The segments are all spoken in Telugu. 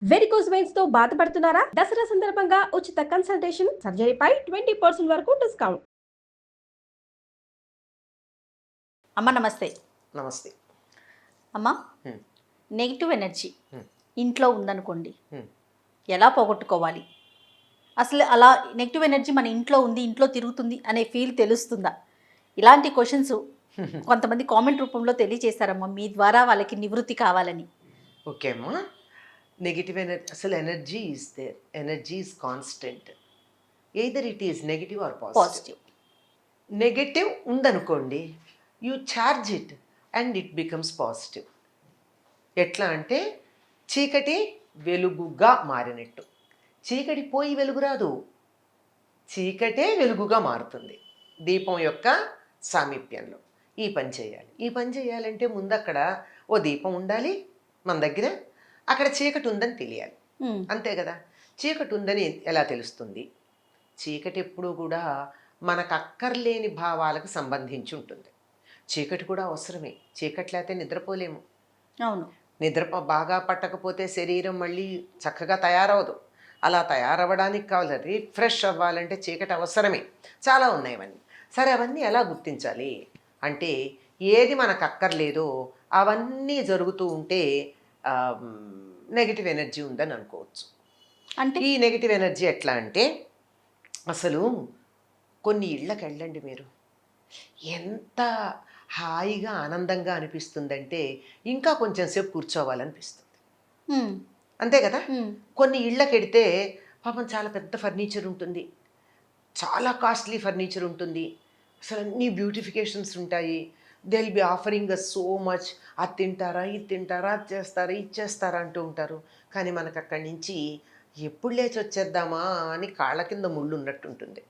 వెరికోస్ వెయిన్స్ తో బాధపడుతున్నారా? దసరా సందర్భంగా ఉచిత కన్సల్టేషన్, సర్జరీపై 20% వరకు డిస్కౌంట్. అమ్మ నమస్తే. నమస్తే. అమ్మ, హ్మ్. నెగిటివ్ ఎనర్జీ హ్మ్. ఇంట్లో ఉందనుకోండి, హ్మ్. ఎలా పోగొట్టుకోవాలి? అసలు అలా నెగిటివ్ ఎనర్జీ మన ఇంట్లో ఉంది, ఇంట్లో తిరుగుతుంది అనే ఫీల్ తెలుస్తుందా? ఇలాంటి క్వశ్చన్స్ కొంతమంది కామెంట్ రూపంలో తెలియజేశారమ్మా, మీ ద్వారా వాళ్ళకి నివృత్తి కావాలని. ఓకే అమ్మా. నెగిటివ్ ఎనర్జీ, అసలు energy is there. Energy is constant. Either it is negative or positive. Positive. Negative ఉందనుకోండి, you charge it and it becomes positive. ఎట్లా అంటే చీకటి వెలుగుగా మారినట్టు. చీకటి పోయి వెలుగు రాదు, చీకటే వెలుగుగా మారుతుంది దీపం యొక్క సామీప్యంలో. ఈ పని చేయాలి. ఈ పని చేయాలంటే ముందు అక్కడ ఓ దీపం ఉండాలి మన దగ్గర, అక్కడ చీకటి ఉందని తెలియాలి. అంతే కదా. చీకటి ఉందని ఎలా తెలుస్తుంది? చీకటి ఎప్పుడూ కూడా మనకు అక్కర్లేని భావాలకు సంబంధించి ఉంటుంది. చీకటి కూడా అవసరమే. చీకటి లేకపోతే నిద్రపోలేము. అవును. నిద్ర బాగా పట్టకపోతే శరీరం మళ్ళీ చక్కగా తయారవదు. అలా తయారవ్వడానికి కావాలి, రిఫ్రెష్ అవ్వాలంటే చీకటి అవసరమే. చాలా ఉన్నాయి అవన్నీ. సరే, అవన్నీ ఎలా గుర్తించాలి అంటే, ఏది మనకు అక్కర్లేదో అవన్నీ జరుగుతూ ఉంటే నెగిటివ్ ఎనర్జీ ఉందని అనుకోవచ్చు. అంటే ఈ నెగిటివ్ ఎనర్జీ ఎట్లా అంటే, అసలు కొన్ని ఇళ్ళకి వెళ్ళండి మీరు, ఎంత హాయిగా ఆనందంగా అనిపిస్తుందంటే ఇంకా కొంచెం సేపు కూర్చోవాలనిపిస్తుంది. అంతే కదా. కొన్ని ఇళ్ళకి వెడితే పాపం చాలా పెద్ద ఫర్నిచర్ ఉంటుంది, చాలా కాస్ట్లీ ఫర్నిచర్ ఉంటుంది, అసలు అన్ని బ్యూటిఫికేషన్స్ ఉంటాయి. They will be offering us so much. అది తింటారా, ఇది తింటారా, అది చేస్తారా, ఇది చేస్తారా అంటూ ఉంటారు. కానీ మనకు అక్కడి నుంచి ఎప్పుడు లేచి వచ్చేద్దామా అని కాళ్ళ కింద ముళ్ళు ఉన్నట్టు ఉంటుంది.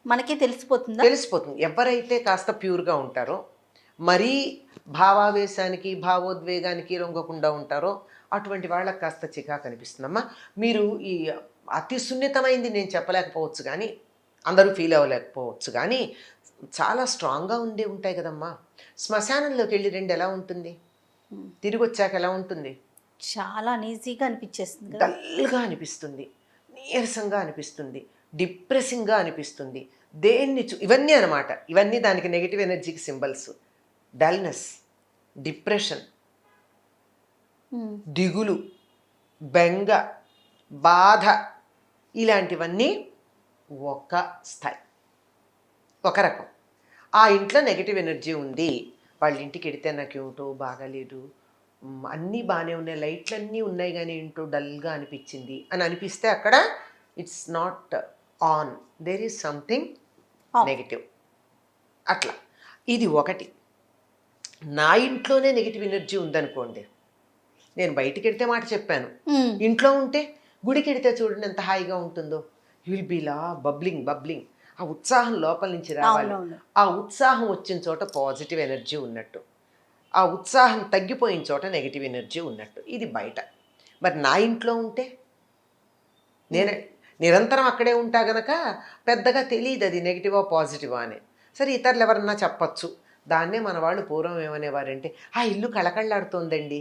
మనకే తెలిసిపోతుందా? తెలిసిపోతుంది. ఎవరైతే కాస్త ప్యూర్గా ఉంటారో, మరీ భావావేశానికి భావోద్వేగానికి లొంగకుండా ఉంటారో అటువంటి వాళ్ళకి కాస్త చికాకు అనిపిస్తుందమ్మా. మీరు ఈ అతి సున్నితమైంది నేను చెప్పలేకపోవచ్చు, కానీ అందరూ ఫీల్ అవ్వలేకపోవచ్చు, కానీ చాలా స్ట్రాంగ్గా ఉంటాయి కదమ్మా. శ్మశానంలోకి వెళ్ళి రెండు ఎలా ఉంటుంది, తిరిగి వచ్చాక ఎలా ఉంటుంది? చాలా అనీజీగా అనిపించేస్తుంది, డల్గా అనిపిస్తుంది, నీరసంగా అనిపిస్తుంది, డిప్రెసింగ్గా అనిపిస్తుంది. ఇవన్నీ అనమాట. ఇవన్నీ దానికి నెగిటివ్ ఎనర్జీకి సింబల్స్. డల్నెస్, డిప్రెషన్, దిగులు, బెంగ, బాధ, ఇలాంటివన్నీ ఒక స్థాయి, ఒక రకం. ఆ ఇంట్లో నెగిటివ్ ఎనర్జీ ఉంది, వాళ్ళ ఇంటికి వెడితే నాకు ఏమిటో బాగాలేదు, అన్నీ బాగానే ఉన్నాయి, లైట్లు అన్నీ ఉన్నాయి, కానీ ఏంటో డల్గా అనిపించింది అని అనిపిస్తే అక్కడ it's not on, there is something negative. అట్లా ఇది ఒకటి. నా ఇంట్లోనే నెగిటివ్ ఎనర్జీ ఉందనుకోండి, నేను బయటికి వెడితే మాట చెప్పాను, ఇంట్లో ఉంటే గుడికి వెడితే చూడండి ఎంత హాయిగా ఉంటుందో. You will be law bubbling. ఆ ఉత్సాహం లోపల నుంచి రావాలి. ఆ ఉత్సాహం వచ్చిన చోట పాజిటివ్ ఎనర్జీ ఉన్నట్టు, ఆ ఉత్సాహం తగ్గిపోయిన చోట నెగిటివ్ ఎనర్జీ ఉన్నట్టు. ఇది బయట. మరి నా ఇంట్లో ఉంటే నేను నిరంతరం అక్కడే ఉంటా గనక పెద్దగా తెలియదు అది నెగిటివా పాజిటివా అని. సరే, ఇతరులు ఎవరన్నా చెప్పచ్చు. దాన్నే మన వాళ్ళు పూర్వం ఏమనేవారంటే, ఆ ఇల్లు కళకళలాడుతోందండి,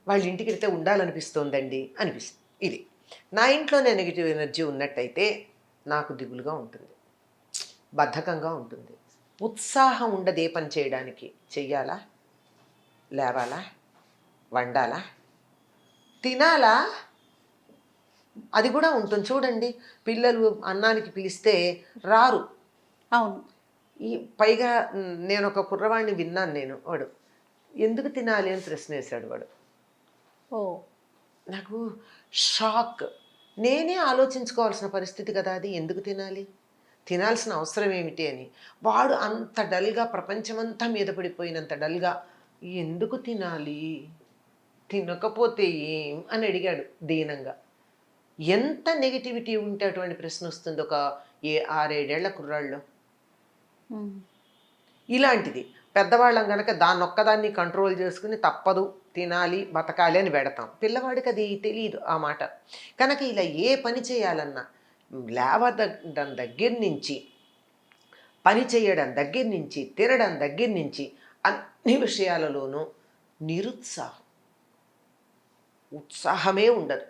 వాళ్ళ ఇంటికి వెళ్తే ఉండాలనిపిస్తోందండి అనిపిస్తుంది. ఇది నా ఇంట్లోనే నెగిటివ్ ఎనర్జీ ఉన్నట్టయితే నాకు దిగులుగా ఉంటుంది, బద్ధకంగా ఉంటుంది, ఉత్సాహం ఉండదు ఏ పని చేయడానికి. చెయ్యాలా, లేవాలా, వండాలా, తినాలా, అది కూడా ఉంటుంది. చూడండి, పిల్లలు అన్నానికి పిలిస్తే రారు. అవును. ఈ పైగా నేను ఒక కుర్రవాడిని విన్నాను, వాడు ఎందుకు తినాలి అని ప్రశ్న వేశాడు వాడు. నాకు షాక్. నేనే ఆలోచించుకోవాల్సిన పరిస్థితి కదా అది, ఎందుకు తినాలి, తినాల్సిన అవసరం ఏమిటి అని. వాడు అంత డల్గా, ప్రపంచమంతా మీద పడిపోయినంత డల్గా ఎందుకు తినాలి, తినకపోతే ఏం అని అడిగాడు దీనంగా. ఎంత నెగిటివిటీ ఉంటే అటువంటి ప్రశ్న వస్తుంది ఒక 6-7 ఏళ్ల కుర్రాళ్ళు. ఇలాంటిది పెద్దవాళ్ళం కనుక దాన్ని ఒక్కదాన్ని కంట్రోల్ చేసుకుని తప్పదు, తినాలి, బతకాలి అని పెడతాం. పిల్లవాడికి అది తెలియదు ఆ మాట. కనుక ఇలా ఏ పని చేయాలన్నా, లేవడం దగ్గర నుంచి, పని చేయడం దగ్గర నుంచి, తినడం దగ్గర నుంచి, అన్ని విషయాలలోనూ నిరుత్సాహం. ఉత్సాహమే ఉండదు.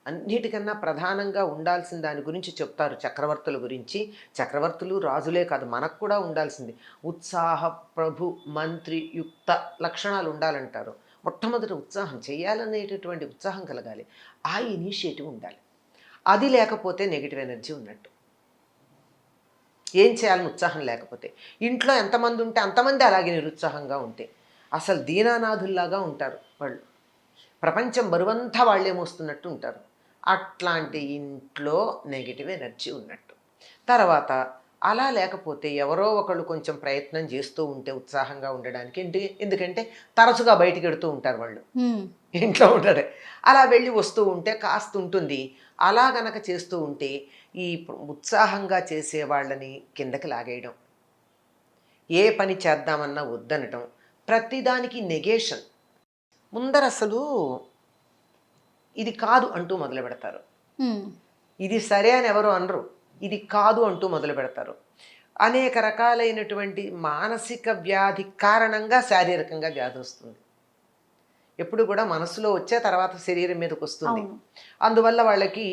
అన్నిటికన్నా ప్రధానంగా ఉండాల్సిన దాని గురించి చెప్తారు చక్రవర్తుల గురించి. చక్రవర్తులు రాజులే కాదు, మనకు కూడా ఉండాల్సింది ఉత్సాహ ప్రభు మంత్రి యుక్త లక్షణాలు ఉండాలంటారు. మొట్టమొదటి ఉత్సాహం, చేయాలనేటటువంటి ఉత్సాహం కలగాలి, ఆ ఇనిషియేటివ్ ఉండాలి. అది లేకపోతే నెగిటివ్ ఎనర్జీ ఉన్నట్టు. ఏం చేయాలని ఉత్సాహం లేకపోతే, ఇంట్లో ఎంతమంది ఉంటే అంతమంది అలాగే నిరుత్సాహంగా ఉంటే అసలు దీనానాథుల్లాగా ఉంటారు వాళ్ళు. ప్రపంచం బరువంతా వాళ్ళే మోస్తున్నట్టు ఉంటారు. అట్లాంటి ఇంట్లో నెగిటివ్ ఎనర్జీ ఉన్నట్టు. తర్వాత అలా లేకపోతే ఎవరో ఒకళ్ళు కొంచెం ప్రయత్నం చేస్తూ ఉంటే ఉత్సాహంగా ఉండడానికి, ఎందుకంటే తరచుగా బయటికి వెడుతూ ఉంటారు వాళ్ళు, ఇంట్లో ఉంటారు. అలా వెళ్ళి వస్తూ ఉంటే కాస్త ఉంటుంది. అలా గనక చేస్తూ ఉంటే ఈ ఉత్సాహంగా చేసే వాళ్ళని కిందకి లాగేయడం, ఏ పని చేద్దామన్నా వద్దనటం, ప్రతిదానికి నెగేషన్. ముందర అసలు ఇది కాదు అంటూ మొదలు పెడతారు. ఇది సరే అని ఎవరు అనరు, ఇది కాదు అంటూ మొదలు పెడతారు. అనేక రకాలైనటువంటి మానసిక వ్యాధి కారణంగా శారీరకంగా వ్యాధి వస్తుంది. ఎప్పుడు కూడా మనసులో వచ్చే తర్వాత శరీరం మీదకి వస్తుంది. అందువల్ల వాళ్ళకి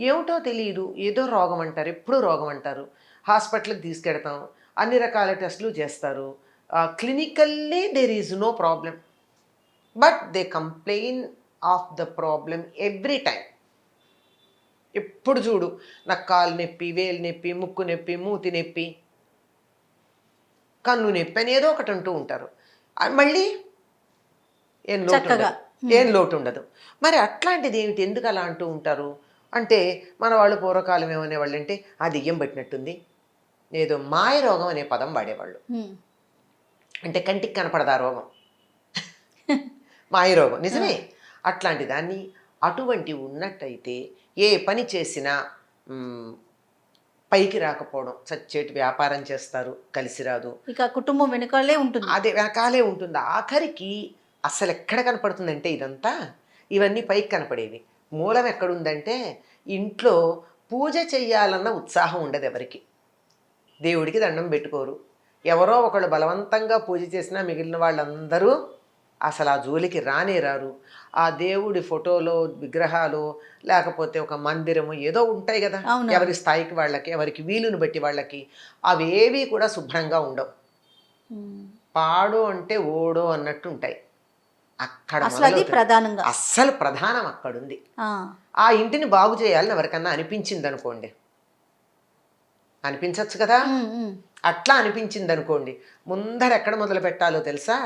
ఏమిటో తెలియదు, ఏదో రోగం అంటారు, ఎప్పుడూ రోగం అంటారు. హాస్పిటల్కి తీసుకెడతాం, అన్ని రకాల టెస్టులు చేస్తారు. Clinically there is no problem, but they complain of the problem every time. ఎప్పుడు చూడు నాకు కాలు నొప్పి, వేలు నొప్పి, ముక్కు నొప్పి, మూతి నొప్పి, కన్ను నొప్పి అని ఏదో ఒకటి అంటూ ఉంటారు. మళ్ళీ ఏం లోటు ఉండదు. మరి అట్లాంటిది ఏమిటి, ఎందుకు అలా అంటూ ఉంటారు అంటే, మన వాళ్ళు పూర్వకాలం ఏమనేవాళ్ళు అంటే, ఆ దెయ్యం పట్టినట్టుంది, ఏదో మాయ రోగం అనే పదం వాడేవాళ్ళు. అంటే కంటికి కనపడదా రోగం, మాయ రోగం. నిజమే. అట్లాంటి దాన్ని అటువంటి ఉన్నట్టయితే ఏ పని చేసినా పైకి రాకపోవడం, చచ్చేటి వ్యాపారం చేస్తారు, కలిసి రాదు, ఇక కుటుంబం వెనకాలే ఉంటుంది, అదే వెనకాలే ఉంటుంది. ఆఖరికి అసలు ఎక్కడ కనపడుతుందంటే ఇదంతా, ఇవన్నీ పైకి కనపడేవి. మూలం ఎక్కడుందంటే ఇంట్లో పూజ చెయ్యాలన్న ఉత్సాహం ఉండదు ఎవరికి. దేవుడికి దండం పెట్టుకోరు. ఎవరో ఒకళ్ళు బలవంతంగా పూజ చేసినా మిగిలిన వాళ్ళందరూ అసలు ఆ జోలికి రానే రారు. ఆ దేవుడి ఫోటోలో విగ్రహాలు లేకపోతే ఒక మందిరము ఏదో ఉంటాయి కదా, ఎవరి స్థాయికి వాళ్ళకి, ఎవరికి వీలుని బట్టి వాళ్ళకి, అవేవి కూడా శుభ్రంగా ఉండవు. పాడో అంటే ఓడో అన్నట్టు ఉంటాయి. అక్కడ అస్సలు ప్రధానం అక్కడుంది. ఆ ఇంటిని బాగు చేయాలని ఎవరికన్నా అనిపించింది అనుకోండి, అనిపించవచ్చు కదా, అట్లా అనిపించింది అనుకోండి, ముందర ఎక్కడ మొదలు పెట్టాలో తెలుసా?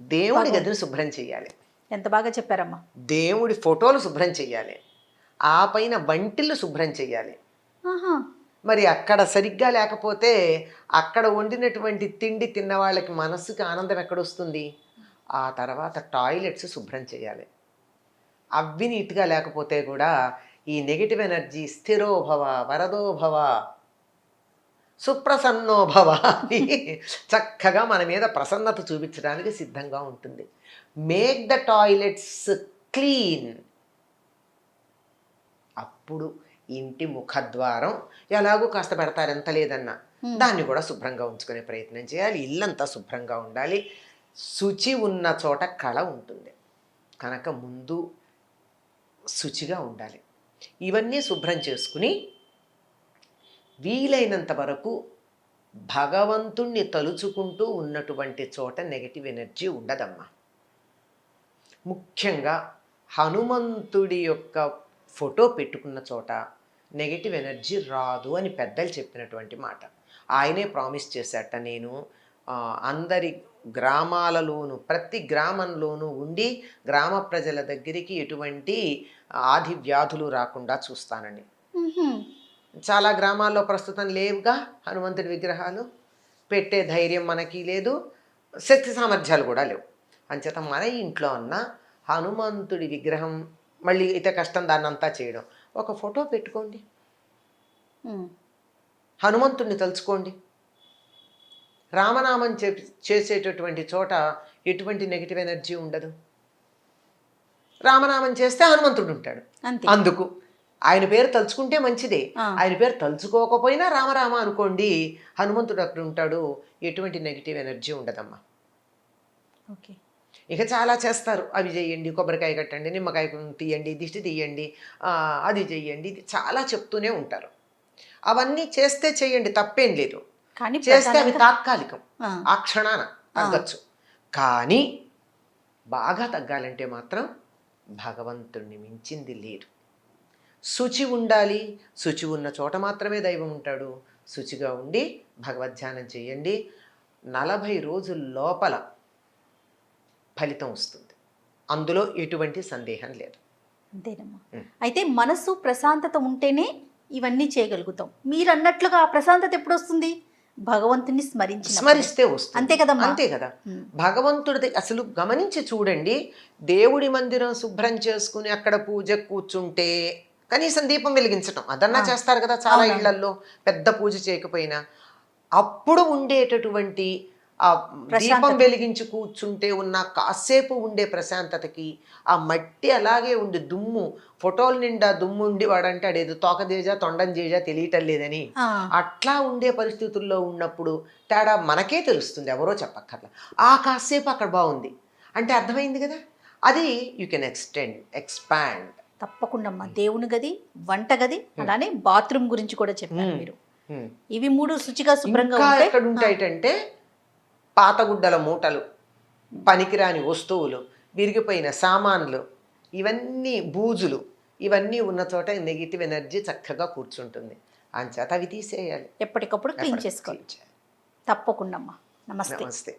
దేవుడి గదిని శుభ్రం చేయాలి. ఎంత బాగా చెప్పారమ్మా. దేవుడి ఫోటోలు శుభ్రం చేయాలి, ఆ పైన వంటిల్లు శుభ్రం చేయాలి. మరి అక్కడ సరిగ్గా లేకపోతే అక్కడ వండినటువంటి తిండి తిన్న వాళ్ళకి మనసుకి ఆనందం ఎక్కడొస్తుంది? ఆ తర్వాత టాయిలెట్స్ శుభ్రం చేయాలి. అవి నీట్గా లేకపోతే కూడా ఈ నెగిటివ్ ఎనర్జీ స్థిరోభవ వరదోభవ సుప్రసన్నోభవ అని చక్కగా మన మీద ప్రసన్నత చూపించడానికి సిద్ధంగా ఉంటుంది. Make the toilets clean. అప్పుడు ఇంటి ముఖద్వారం ఎలాగో కాస్త పెడతారు, ఎంత లేదన్నా దాన్ని కూడా శుభ్రంగా ఉంచుకునే ప్రయత్నం చేయాలి. ఇల్లంతా శుభ్రంగా ఉండాలి. శుచి ఉన్న చోట కళ ఉంటుంది కనుక ముందు శుచిగా ఉండాలి. ఇవన్నీ శుభ్రం చేసుకుని వీలైనంత వరకు భగవంతుణ్ణి తలుచుకుంటూ ఉన్నటువంటి చోట నెగటివ్ ఎనర్జీ ఉండదమ్మా. ముఖ్యంగా హనుమంతుడి యొక్క ఫోటో పెట్టుకున్న చోట నెగటివ్ ఎనర్జీ రాదు అని పెద్దలు చెప్పినటువంటి మాట. ఆయనే ప్రామిస్ చేశాట, నేను అందరి గ్రామాలలోనూ ప్రతి గ్రామంలోనూ ఉండి గ్రామ ప్రజల దగ్గరికి ఎటువంటి ఆది వ్యాధులు రాకుండా చూస్తానని. చాలా గ్రామాల్లో ప్రస్తుతం లేవుగా హనుమంతుడి విగ్రహాలు, పెట్టే ధైర్యం మనకి లేదు, శక్తి సామర్థ్యాలు కూడా లేవు. అంచేత మన ఇంట్లో ఉన్న హనుమంతుడి విగ్రహం, మళ్ళీ అయితే కష్టం దాన్ని అంతా చేయడం, ఒక ఫోటో పెట్టుకోండి, హనుమంతుడిని తలుచుకోండి. రామనామం చేసేటటువంటి చోట ఎటువంటి నెగిటివ్ ఎనర్జీ ఉండదు. రామనామం చేస్తే హనుమంతుడు ఉంటాడు. అందుకు ఆయన పేరు తలుచుకుంటే మంచిదే, ఆయన పేరు తలుచుకోకపోయినా రామరామ అనుకోండి, హనుమంతుడు అక్కడ ఉంటాడు, ఎటువంటి నెగిటివ్ ఎనర్జీ ఉండదమ్మా. ఓకే. ఇక చాలా చేస్తారు. అవి చేయండి, కొబ్బరికాయ కట్టండి, నిమ్మకాయ తీయండి, దిష్టి తీయండి, అది చెయ్యండి, ఇది చాలా చెప్తూనే ఉంటారు. అవన్నీ చేస్తే చేయండి, తప్పేం లేదు. కానీ చేస్తే అవి ప్రధానంగా- తాత్కాలికం, ఆ, ఆ క్షణాన తగ్గచ్చు. కానీ బాగా తగ్గాలంటే మాత్రం భగవంతుణ్ణి మించింది లేదు. శుచి ఉండాలి. శుచి ఉన్న చోట మాత్రమే దైవం ఉంటాడు. శుచిగా ఉండి భగవద్ధ్యానం చేయండి. 40 రోజుల లోపల ఫలితం వస్తుంది. అందులో ఎటువంటి సందేహం లేదు. అంతేనమ్మా. ఉం. అయితే మనసు ప్రశాంతత ఉంటేనే ఇవన్నీ చేయగలుగుతాం. మీరు అన్నట్లుగా ఆ ప్రశాంతత ఎప్పుడు వస్తుంది? భగవంతుని స్మరిస్తే వస్తుంది. అంతే కదమ్మా. అంతే కదా. భగవంతుడి అసలు గమనించి చూడండి. దేవుడి మందిరం శుభ్రం చేసుకుని అక్కడ పూజ కూర్చుంటే కనీసం దీపం వెలిగించటం అదన్నా చేస్తారు కదా చాలా అవునవును. ఇళ్లల్లో, పెద్ద పూజ చేయకపోయినా. అప్పుడు ఉండేటటువంటి ఆ దీపం ప్రశాంతత. వెలిగించి కూర్చుంటే ఉన్న కాసేపు ఉండే ప్రశాంతతకి, ఆ మట్టి అలాగే ఉండి దుమ్ము, ఫోటోల నిండా దుమ్ము ఉండి వాడంటాడు ఏదో తోకదేజా తొండంజేజా తెలియటం లేదని. అట్లా ఉండే పరిస్థితుల్లో ఉన్నప్పుడు తేడా మనకే తెలుస్తుంది, ఎవరో చెప్పక్కర్లా. ఆ కాసేపు అక్కడ బాగుంది అంటే అర్థమైంది కదా. అది యూ కెన్ ఎక్స్పాండ్. తప్పకుండా అమ్మా. దేవుని గది, వంట గది, అలానే బాత్రూమ్ గురించి కూడా చెప్పారు మీరు. ఇవి 3 శుచిగా శుభ్రంగా ఇంకా ఉంటే ఎక్కడ ఉంటాయంటే పాతగుడ్డల మూటలు, పనికిరాని వస్తువులు, విరిగిపోయిన సామాన్లు, ఇవన్నీ బూజులు, ఇవన్నీ ఉన్న చోట నెగిటివ్ ఎనర్జీ చక్కగా కూర్చుంటుంది. అంచేత అవి తీసేయాలి. ఎప్పటికప్పుడు క్లీన్ చేసుకోవాలి. తప్పకుండా అమ్మా. నమస్తే. నమస్తే.